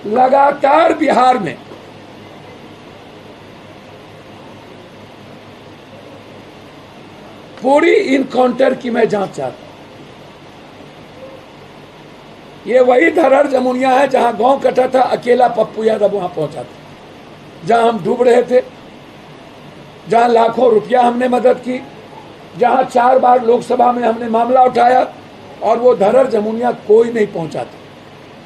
लगातार बिहार में पूरी इनकाउंटर की मैं जांच चाहता हूं। ये वही धरहर जमुनिया है जहां गांव कटा था, अकेला पप्पू यादव वहां पहुंचा था, जहां हम डूब रहे थे, जहां लाखों रुपया हमने मदद की, जहां 4 बार लोकसभा में हमने मामला उठाया, और वो धरहर जमुनिया कोई नहीं पहुंचा था,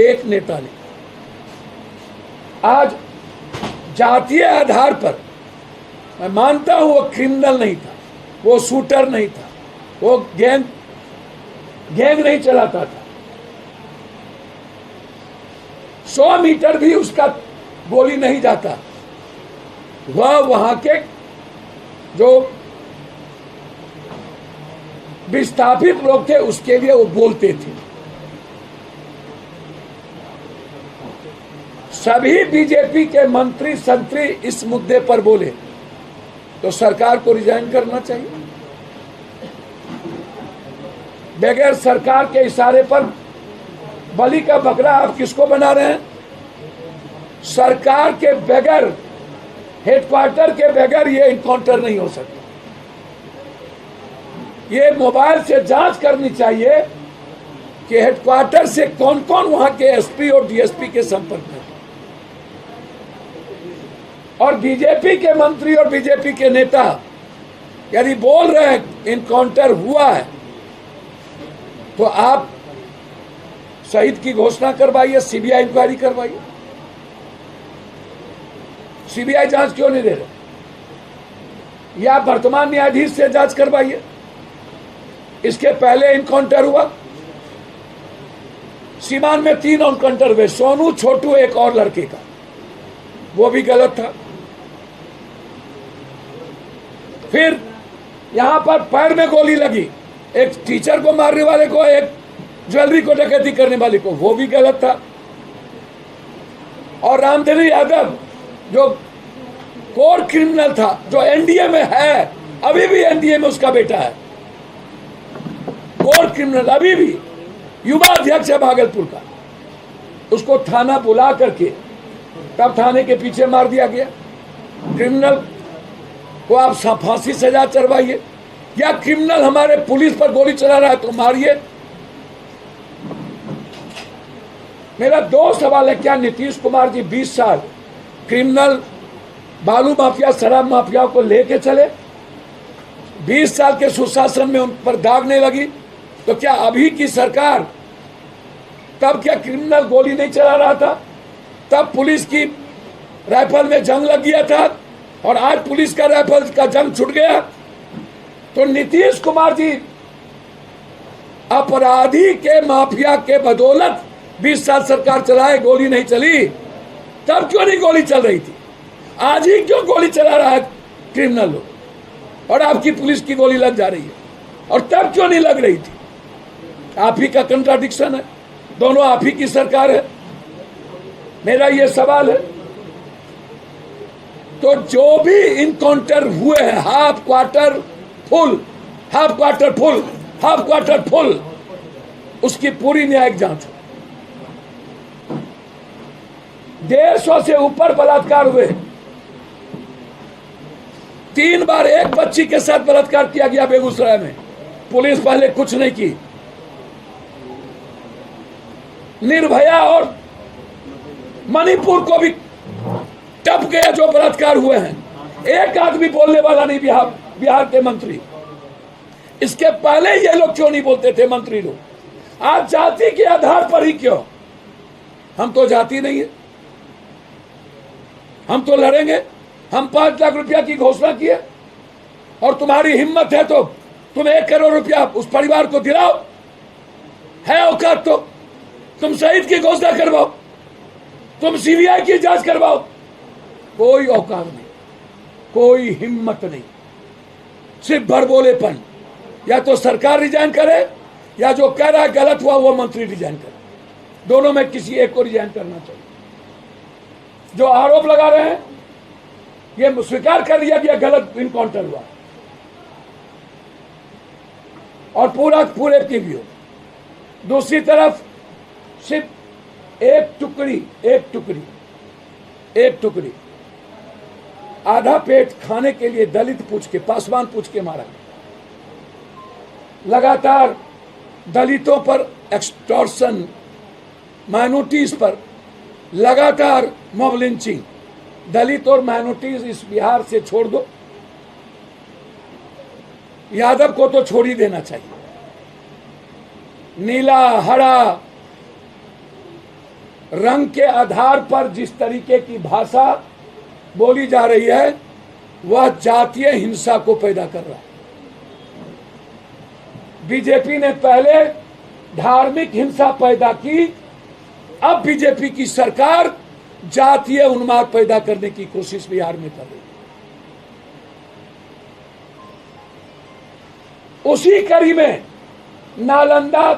एक नेता ने। आज जातीय आधार पर मैं मानता हूं वो क्रिमिनल नहीं था, वो शूटर नहीं था, वो गैंग नहीं चलाता था, 100 मीटर भी उसका गोली नहीं जाता। वह वहां के जो विस्थापित लोग थे उसके लिए वो बोलते थे। सभी बीजेपी के मंत्री संतरी इस मुद्दे पर बोले तो सरकार को रिजाइन करना चाहिए। बगैर सरकार के इशारे पर बलि का बकरा आप किसको बना रहे हैं? सरकार के बगैर, हेडक्वार्टर के बगैर ये इनकाउंटर नहीं हो सकता। ये मोबाइल से जांच करनी चाहिए कि हेडक्वार्टर से कौन कौन वहां के एसपी और डीएसपी के संपर्क में, और बीजेपी के मंत्री और बीजेपी के नेता यदि बोल रहे हैं इनकाउंटर हुआ है तो आप शहीद की घोषणा करवाइए, सीबीआई इंक्वायरी करवाइए। सीबीआई जांच क्यों नहीं दे रहे? या वर्तमान न्यायाधीश से जांच करवाइए। इसके पहले इनकाउंटर हुआ, सीमान में 3 इनकाउंटर हुए, सोनू, छोटू, एक और लड़के का, वो भी गलत था। फिर यहां पर पैर में गोली लगी, एक टीचर को मारने वाले को, एक ज्वेलरी को डकैती करने वाले को, वो भी गलत था। और रामदेव यादव जो कोर क्रिमिनल था, जो एनडीए में है, अभी भी एनडीए में उसका बेटा है, कोर क्रिमिनल अभी भी, युवा अध्यक्ष है भागलपुर का, उसको थाना बुला करके तब थाने के पीछे मार दिया गया। क्रिमिनल को आप फांसी सजा चढ़वाइए, या क्रिमिनल हमारे पुलिस पर गोली चला रहा है तो मारिए। मेरा 2 सवाल है, क्या नीतीश कुमार जी 20 साल क्रिमिनल, बालू माफिया, शराब माफिया को लेके चले, 20 साल के सुशासन में उन पर दाग नहीं लगी, तो क्या अभी की सरकार, तब क्या क्रिमिनल गोली नहीं चला रहा था? तब पुलिस की राइफल में जंग लग गया था, और आज पुलिस का राइफल का जंग छूट गया। तो नीतीश कुमार जी अपराधी के, माफिया के बदौलत 20 साल सरकार चलाए, गोली नहीं चली। तब क्यों नहीं गोली चल रही थी? आज ही क्यों गोली चला रहा है क्रिमिनल लोग, और आपकी पुलिस की गोली लग जा रही है? और तब क्यों नहीं लग रही थी? आप ही का कंट्राडिक्शन है, दोनों आप ही की सरकार है। मेरा ये सवाल है। तो जो भी इनकाउंटर हुए हैं, half quarter full, half quarter full, half quarter full, उसकी पूरी न्यायिक जांच हो। 150 से ऊपर बलात्कार हुए, 3 बार एक बच्ची के साथ बलात्कार किया गया बेगूसराय में, पुलिस पहले कुछ नहीं की। निर्भया और मणिपुर को भी टप गया जो बलात्कार हुए हैं, एक आदमी बोलने वाला नहीं बिहार के मंत्री। इसके पहले ये लोग क्यों नहीं बोलते थे मंत्री लोग? आज जाति के आधार पर ही क्यों? हम तो जाति नहीं है, हम तो लड़ेंगे। हम 5 लाख रुपया की घोषणा किए, और तुम्हारी हिम्मत है तो तुम 1 करोड़ रुपया उस परिवार को दिलाओ, है औकात तो तुम शहीद की घोषणा करवाओ, तुम सीबीआई की जांच करवाओ। कोई औकात नहीं, कोई हिम्मत नहीं, सिर्फ भड़बोलेपन। या तो सरकार रिजाइन करे, या जो कह रहा है गलत हुआ वो मंत्री रिजाइन करे। दोनों में किसी एक को रिजाइन करना चाहिए। जो आरोप लगा रहे हैं ये स्वीकार कर लिया गया गलत इनकाउंटर हुआ, और पूरे की भी हो। दूसरी तरफ सिर्फ एक टुकड़ी आधा पेट खाने के लिए दलित पूछ के, पासवान पूछ के मारा। लगातार दलितों पर एक्सटॉर्शन, माइनॉरिटीज पर लगातार मॉब लिंचिंग। दलित और माइनॉरिटीज इस बिहार से छोड़ दो, यादव को तो छोड़ ही देना चाहिए। नीला हरा रंग के आधार पर जिस तरीके की भाषा बोली जा रही है वह जातीय हिंसा को पैदा कर रहा है। बीजेपी ने पहले धार्मिक हिंसा पैदा की, अब बीजेपी की सरकार जातीय उन्माद पैदा करने की कोशिश बिहार में कर रही है। उसी कड़ी में नालंदा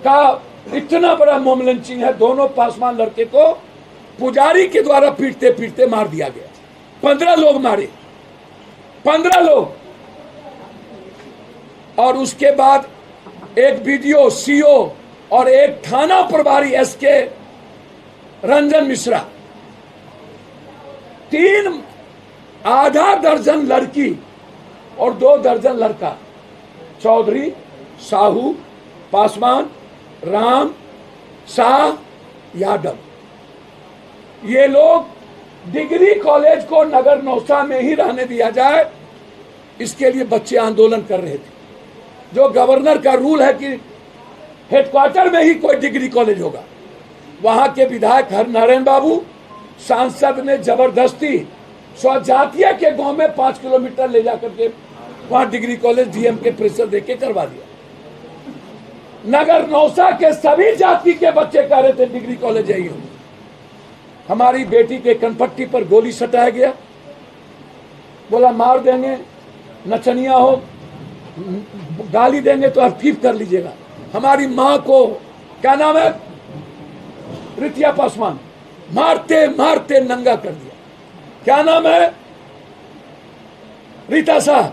का इतना बड़ा मॉब लिंचिंग है। दोनों पासवान लड़के को पुजारी के द्वारा पीटते पीटते मार दिया गया। 15 लोग मारे, 15 लोग। और उसके बाद एक बीडीओ, सीओ और एक थाना प्रभारी एसके रंजन मिश्रा, 3 आधा दर्जन लड़की और 2 दर्जन लड़का, चौधरी, साहू, पासवान, राम, शाह, यादव, ये लोग डिग्री कॉलेज को नगर नौसा में ही रहने दिया जाए, इसके लिए बच्चे आंदोलन कर रहे थे। जो गवर्नर का रूल है कि हेडक्वार्टर में ही कोई डिग्री कॉलेज होगा, वहां के विधायक हरनारायण बाबू सांसद ने जबरदस्ती स्वजातीय के गांव में 5 किलोमीटर ले जाकर के वहां डिग्री कॉलेज डीएम के प्रेशर देके करवा दिया। नगर नौसा के सभी जाति के बच्चे कह रहे थे डिग्री कॉलेज यही हो। हमारी बेटी के कनपट्टी पर गोली सटाया गया, बोला मार देंगे, नचनिया हो, गाली देंगे तो आप ठीक कर लीजिएगा। हमारी माँ को, क्या नाम है, रितिया पासवान, मारते मारते नंगा कर दिया। क्या नाम है, रीता शाह,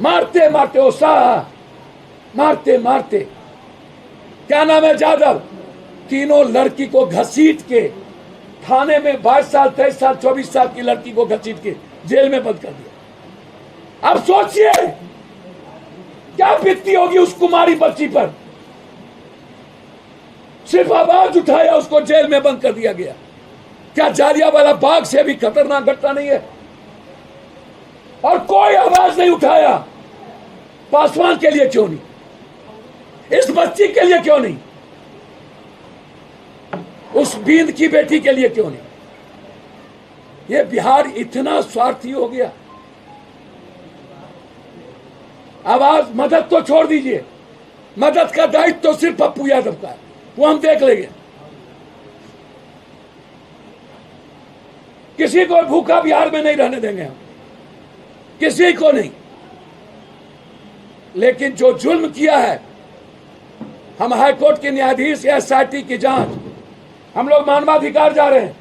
मारते मारते, ओ शाह, मारते मारते। क्या नाम है, जादव, तीनों लड़की को घसीट के थाने में 22 साल, 23 साल, 24 साल की लड़की को घसीट के जेल में बंद कर दिया। अब सोचिए क्या बीतती होगी उस कुमारी बच्ची पर। सिर्फ आवाज उठाया, उसको जेल में बंद कर दिया गया। क्या जालियांवाला बाग से भी खतरनाक घटना नहीं है? और कोई आवाज नहीं उठाया। पासवान के लिए क्यों नहीं, इस बच्ची के लिए क्यों नहीं, उस बींद की बेटी के लिए क्यों नहीं? ये बिहार इतना स्वार्थी हो गया। आवाज, मदद तो छोड़ दीजिए, मदद का दायित्व तो सिर्फ पप्पू यादव का है, वो हम देख लेंगे। किसी को भूखा बिहार में नहीं रहने देंगे हम, किसी को नहीं। लेकिन जो जुल्म किया है, हम हाईकोर्ट के न्यायाधीश या एसआईटी की जांच, हम लोग मानवाधिकार जा रहे हैं।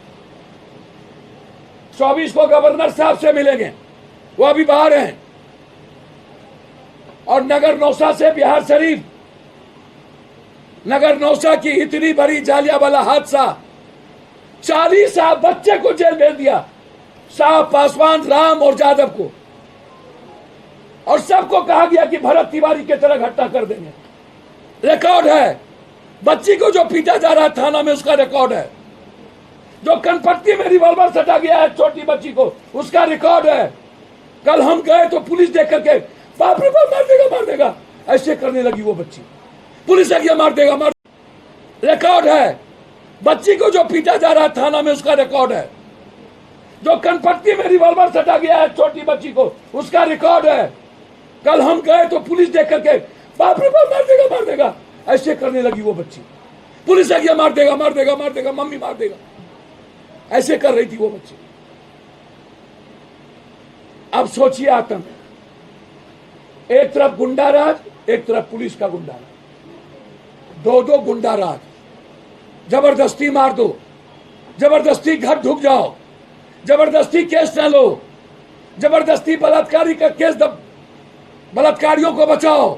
24 को गवर्नर साहब से मिलेंगे, वो अभी बाहर हैं। और नगर नौसा से बिहार शरीफ, नगर नौसा की इतनी बड़ी जालियांवाला हादसा, 40 बच्चे को जेल भेज दिया, शाह, पासवान, राम और जादव को। और सबको कहा गया कि भरत तिवारी की तरह घटना कर देंगे। रिकॉर्ड है, बच्ची को जो पीटा जा रहा है थाना में, उसका रिकॉर्ड है। जो कनपट्टी में रिवॉल्वर सटा गया है छोटी बच्ची को, उसका रिकॉर्ड है। कल हम गए तो पुलिस देख करके बाप रे बाप, मार देगा मार देगा, ऐसे करने लगी वो बच्ची। पुलिस आ गया, मार देगा मार। रिकॉर्ड है, बच्ची को जो पीटा जा रहा है थाना में, उसका रिकॉर्ड है। जो कनपट्टी में रिवॉल्वर सटा गया है छोटी बच्ची को, उसका रिकॉर्ड है। कल हम गए तो पुलिस देख करके बाप रे बाप, मार देगा, ऐसे करने लगी वो बच्ची। पुलिस आ गया, मार देगा मार देगा मार देगा, मम्मी मार देगा, ऐसे कर रही थी वो बच्ची। अब सोचिए आतंक, एक तरफ गुंडा राज, एक तरफ पुलिस का गुंडा राज, दो गुंडा राज। जबरदस्ती मार दो, जबरदस्ती घर ढुक जाओ, जबरदस्ती केस न लो, जबरदस्ती बलात्कारी का केस, बलात्कारियों को बचाओ,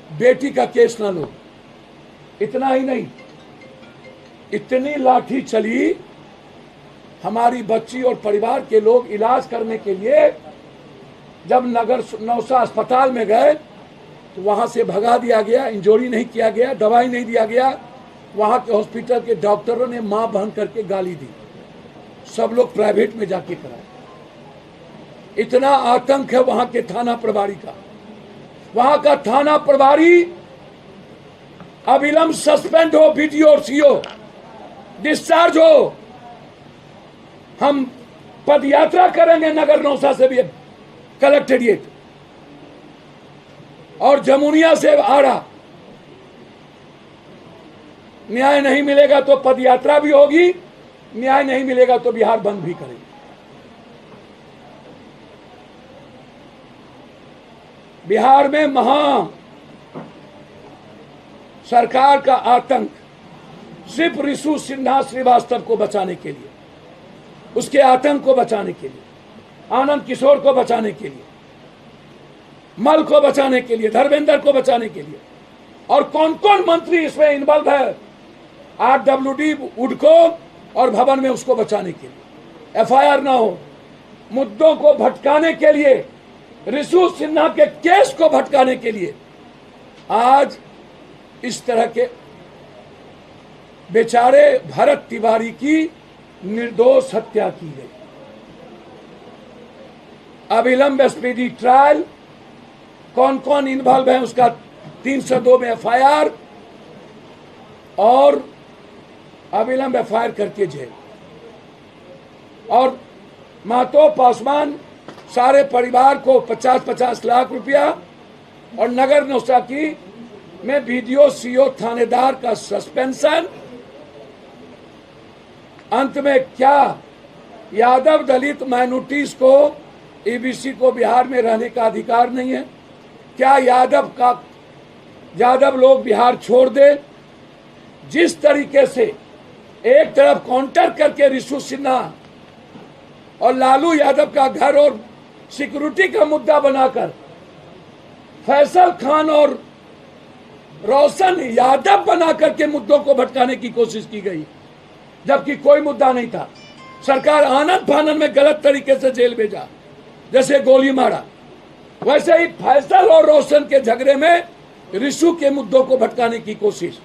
बेटी का केस न लो। इतना ही नहीं, इतनी लाठी चली, हमारी बच्ची और परिवार के लोग इलाज करने के लिए जब नगर नौसा अस्पताल में गए तो वहां से भगा दिया गया, इंजोरी नहीं किया गया, दवाई नहीं दिया गया। वहां के हॉस्पिटल के डॉक्टरों ने मां बहन करके गाली दी, सब लोग प्राइवेट में जाके कराए। इतना आतंक है वहां के थाना प्रभारी का। वहां का थाना प्रभारी अविलंब सस्पेंड हो, बीडीओ और सीओ डिस्चार्ज हो। हम पदयात्रा करेंगे नगर नौसा से भी कलेक्टेरिएट और जमुनिया से आड़ा। न्याय नहीं मिलेगा तो पदयात्रा भी होगी, न्याय नहीं मिलेगा तो बिहार बंद भी करेंगे। बिहार में महा सरकार का आतंक सिर्फ रिशु सिन्हा श्रीवास्तव को बचाने के लिए, उसके आतंक को बचाने के लिए, आनंद किशोर को बचाने के लिए, मल को बचाने के लिए, धर्मेंद्र को बचाने के लिए। और कौन कौन मंत्री इसमें इन्वॉल्व है? आरडब्ल्यूडी उडको और भवन में उसको बचाने के लिए, एफआईआर ना हो, मुद्दों को भटकाने के लिए, रिशु सिन्हा के केस को भटकाने के लिए आज इस तरह के बेचारे भरत तिवारी की निर्दोष हत्या की गई। अविलंब स्पीडी ट्रायल, कौन कौन इन्वॉल्व है उसका 302 में एफआईआर और अविलंब एफआईआर करके जेल। और महतो पासवान सारे परिवार को 50-50 लाख रुपया और नगर नौसा की में बीडीओ सीओ थानेदार का सस्पेंशन। अंत में क्या यादव दलित माइनॉरिटीज को ईबीसी को बिहार में रहने का अधिकार नहीं है? क्या यादव लोग बिहार छोड़ दे? जिस तरीके से एक तरफ काउंटर करके रिशु सिन्हा और लालू यादव का घर और सिक्योरिटी का मुद्दा बनाकर फैसल खान और रोशन यादव बना करके मुद्दों को भटकाने की कोशिश की गई, जबकि कोई मुद्दा नहीं था। सरकार आनंद फानन में गलत तरीके से जेल भेजा, जैसे गोली मारा, वैसे ही फैसल और रोशन के झगड़े में रिशु के मुद्दों को भटकाने की कोशिश।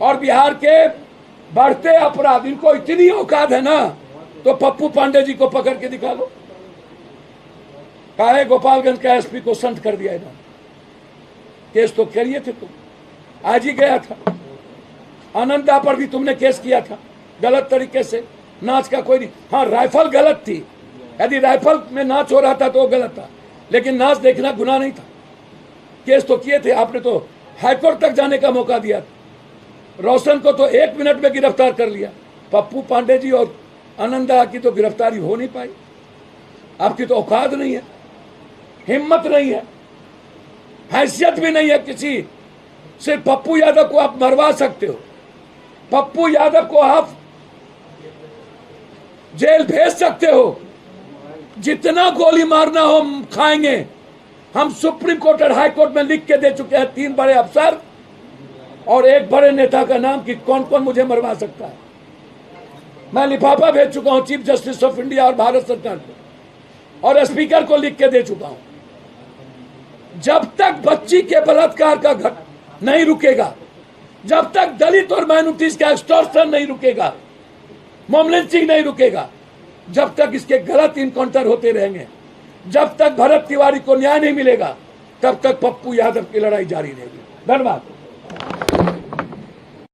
और बिहार के बढ़ते अपराध, इनको इतनी औकात है ना तो पप्पू पांडे जी को पकड़ के दिखा लो। काहे गोपालगंज का एसपी को संत कर दिया इन्होंने? केस तो करिए थे तुम, आज ही गया था। आनंदा पर भी तुमने केस किया था गलत तरीके से, नाच का कोई नहीं। हाँ, राइफल गलत थी, यदि राइफल में नाच हो रहा था तो वो गलत था, लेकिन नाच देखना गुनाह नहीं था। केस तो किए थे, आपने तो हाईकोर्ट तक जाने का मौका दिया था। रोशन को तो 1 मिनट में गिरफ्तार कर लिया, पप्पू पांडे जी और आनंदा की तो गिरफ्तारी हो नहीं पाई। आपकी तो औकात नहीं है, हिम्मत नहीं है, हैसियत भी नहीं है किसी। सिर्फ पप्पू यादव को आप मरवा सकते हो, पप्पू यादव को आप जेल भेज सकते हो, जितना गोली मारना हो खाएंगे। हम सुप्रीम कोर्ट और हाई कोर्ट में लिख के दे चुके हैं 3 बड़े अफसर और 1 बड़े नेता का नाम कि कौन कौन मुझे मरवा सकता है। मैं लिफाफा भेज चुका हूं चीफ जस्टिस ऑफ इंडिया और भारत सरकार को, और स्पीकर को लिख के दे चुका हूं। जब तक बच्ची के बलात्कार का घट नहीं रुकेगा, जब तक दलित और माइनॉरिटीज का एक्सटॉर्शन नहीं रुकेगा, मॉब लिंचिंग नहीं रुकेगा, जब तक इसके गलत इनकाउंटर होते रहेंगे, जब तक भरत तिवारी को न्याय नहीं मिलेगा, तब तक पप्पू यादव की लड़ाई जारी रहेगी। धन्यवाद।